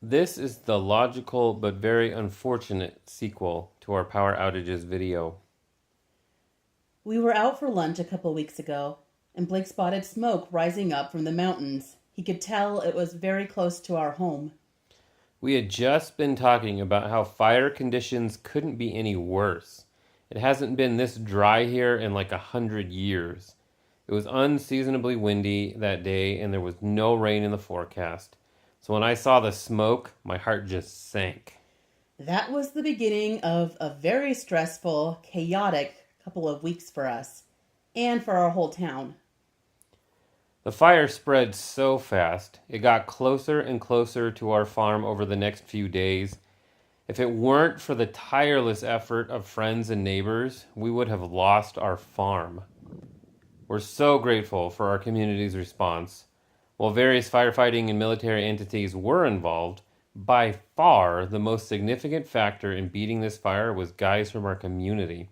This is the logical but very unfortunate sequel to our power outages video. We were out for lunch a couple weeks ago, and Blake spotted smoke rising up from the mountains. He could tell it was very close to our home. We had just been talking about how fire conditions couldn't be any worse. It hasn't been this dry here in like 100 years. It was unseasonably windy that day, and there was no rain in the forecast. So when I saw the smoke, my heart just sank. That was the beginning of a very stressful, chaotic couple of weeks for us and for our whole town. The fire spread so fast, it got closer and closer to our farm over the next few days. If it weren't for the tireless effort of friends and neighbors, we would have lost our farm. We're so grateful for our community's response. While various firefighting and military entities were involved, by far the most significant factor in beating this fire was guys from our community.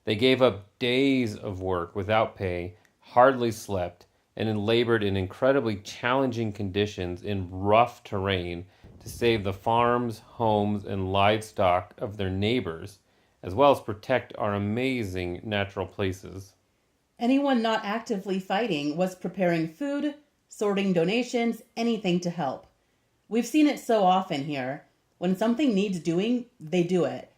They gave up days of work without pay, hardly slept, and labored in incredibly challenging conditions in rough terrain to save the farms, homes, and livestock of their neighbors, as well as protect our amazing natural places. Anyone not actively fighting was preparing food, sorting donations, anything to help. We've seen it so often here. When something needs doing, they do it.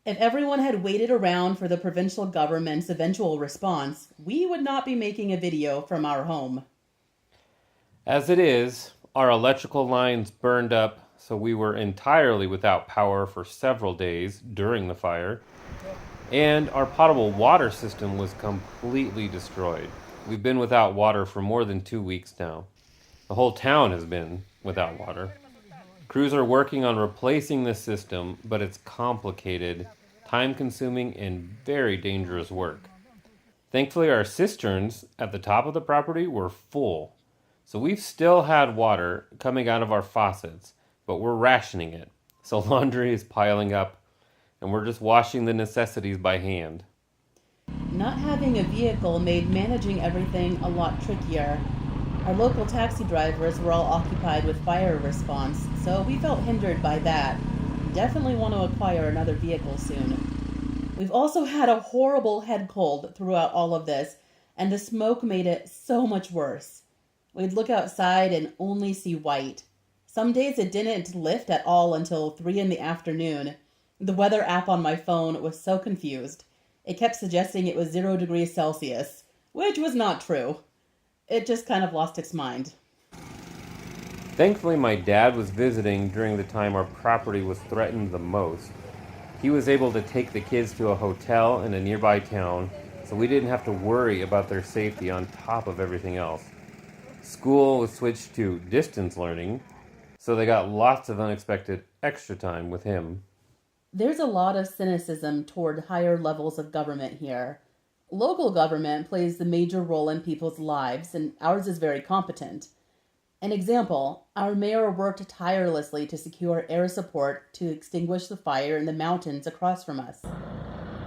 If everyone had waited around for the provincial government's eventual response, we would not be making a video from our home. As it is, our electrical lines burned up, so we were entirely without power for several days during the fire, and our potable water system was completely destroyed. We've been without water for more than 2 weeks now. The whole town has been without water. Crews are working on replacing the system, but it's complicated, time consuming, and very dangerous work. Thankfully, our cisterns at the top of the property were full, so we've still had water coming out of our faucets, but we're rationing it. So laundry is piling up, and we're just washing the necessities by hand. Not having a vehicle made managing everything a lot trickier. Our local taxi drivers were all occupied with fire response, so we felt hindered by that. Definitely want to acquire another vehicle soon. We've also had a horrible head cold throughout all of this, and the smoke made it so much worse. We'd look outside and only see white. Some days it didn't lift at all until 3 in the afternoon. The weather app on my phone was so confused. It kept suggesting it was 0 degrees Celsius, which was not true. It just kind of lost its mind. Thankfully, my dad was visiting during the time our property was threatened the most. He was able to take the kids to a hotel in a nearby town, so we didn't have to worry about their safety on top of everything else. School was switched to distance learning, so they got lots of unexpected extra time with him. There's a lot of cynicism toward higher levels of government here. Local government plays the major role in people's lives, and ours is very competent. An example, our mayor worked tirelessly to secure air support to extinguish the fire in the mountains across from us.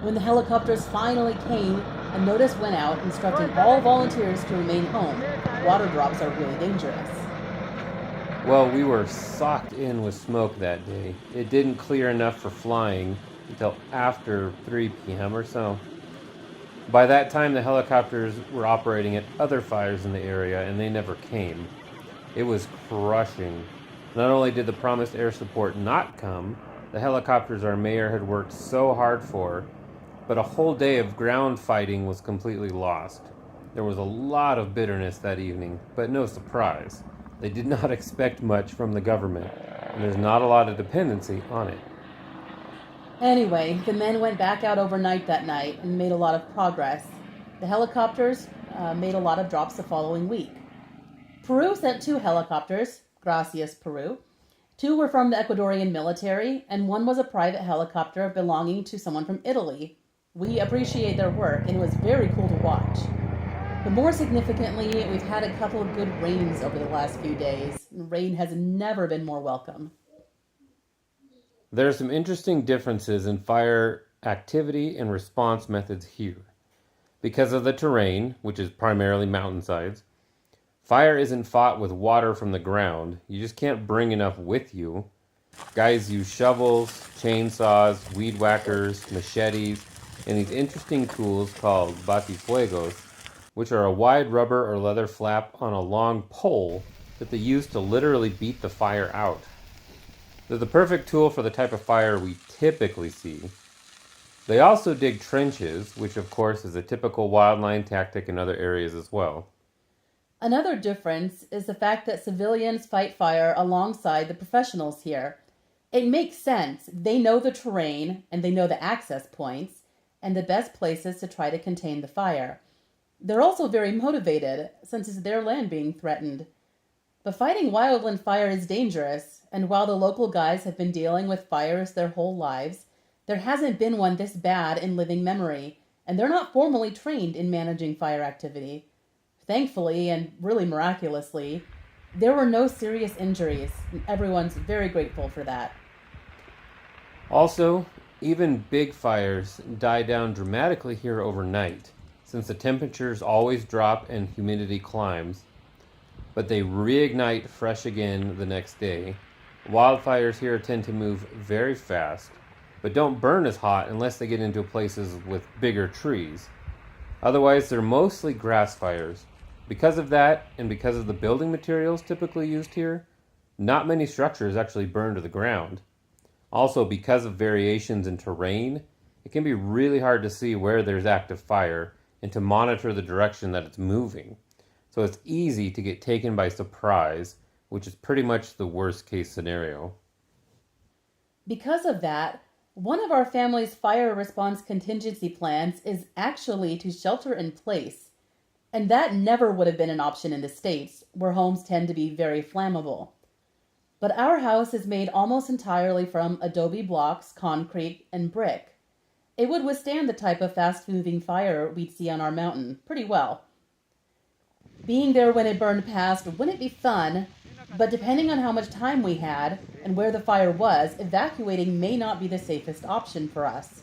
When the helicopters finally came, a notice went out instructing all volunteers to remain home. Water drops are really dangerous. Well, we were socked in with smoke that day. It didn't clear enough for flying until after 3 p.m. or so. By that time, the helicopters were operating at other fires in the area, and they never came. It was crushing. Not only did the promised air support not come, the helicopters our mayor had worked so hard for, but a whole day of ground fighting was completely lost. There was a lot of bitterness that evening, but no surprise. They did not expect much from the government, and there's not a lot of dependency on it. Anyway, the men went back out overnight that night and made a lot of progress. The helicopters made a lot of drops the following week. Peru sent 2 helicopters, gracias Peru. 2 were from the Ecuadorian military, and 1 was a private helicopter belonging to someone from Italy. We appreciate their work, and it was very cool to watch. But more significantly, we've had a couple of good rains over the last few days. Rain has never been more welcome. There are some interesting differences in fire activity and response methods here. Because of the terrain, which is primarily mountainsides, Fire isn't fought with water from the ground. You just can't bring enough with you. Guys use shovels, chainsaws, weed whackers, machetes, and these interesting tools called batifuegos, which are a wide rubber or leather flap on a long pole that they use to literally beat the fire out. They're the perfect tool for the type of fire we typically see. They also dig trenches, which of course is a typical wildland tactic in other areas as well. Another difference is the fact that civilians fight fire alongside the professionals here. It makes sense. They know the terrain and they know the access points and the best places to try to contain the fire. They're also very motivated since it's their land being threatened. But fighting wildland fire is dangerous, and while the local guys have been dealing with fires their whole lives, there hasn't been one this bad in living memory, and they're not formally trained in managing fire activity. Thankfully, and really miraculously, there were no serious injuries, and everyone's very grateful for that. Also, even big fires die down dramatically here overnight, since the temperatures always drop and humidity climbs, but they reignite fresh again the next day. Wildfires here tend to move very fast, but don't burn as hot unless they get into places with bigger trees. Otherwise, they're mostly grass fires. Because of that, and because of the building materials typically used here, not many structures actually burn to the ground. Also, because of variations in terrain, it can be really hard to see where there's active fire and to monitor the direction that it's moving. So it's easy to get taken by surprise, which is pretty much the worst case scenario. Because of that, one of our family's fire response contingency plans is actually to shelter in place. And that never would have been an option in the States, where homes tend to be very flammable. But our house is made almost entirely from adobe blocks, concrete, and brick. It would withstand the type of fast-moving fire we'd see on our mountain pretty well. Being there when it burned past wouldn't be fun, but depending on how much time we had and where the fire was, evacuating may not be the safest option for us.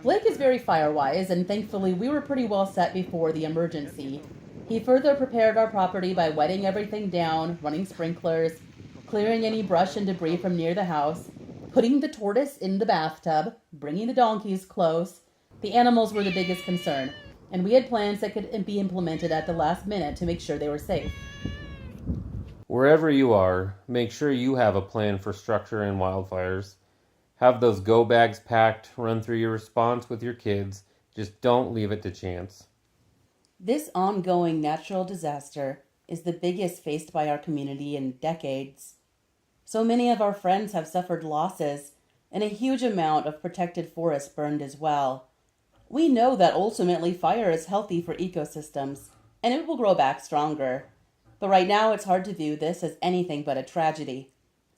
Blake is very fire-wise, and thankfully we were pretty well set before the emergency. He further prepared our property by wetting everything down, running sprinklers, clearing any brush and debris from near the house, putting the tortoise in the bathtub, bringing the donkeys close. The animals were the biggest concern, and we had plans that could be implemented at the last minute to make sure they were safe. Wherever you are, make sure you have a plan for structure and wildfires. Have those go bags packed, run through your response with your kids. Just don't leave it to chance. This ongoing natural disaster is the biggest faced by our community in decades. So many of our friends have suffered losses, and a huge amount of protected forest burned as well. We know that ultimately fire is healthy for ecosystems, and it will grow back stronger. But right now it's hard to view this as anything but a tragedy.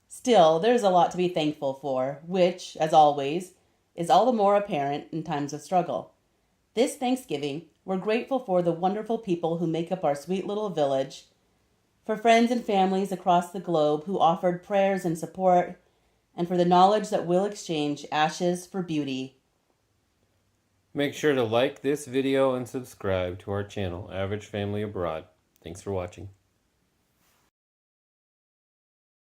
Still, there's a lot to be thankful for, which, as always, is all the more apparent in times of struggle. This Thanksgiving, we're grateful for the wonderful people who make up our sweet little village, for friends and families across the globe who offered prayers and support, and for the knowledge that we'll exchange ashes for beauty. Make sure to like this video and subscribe to our channel, Average Family Abroad. Thanks for watching.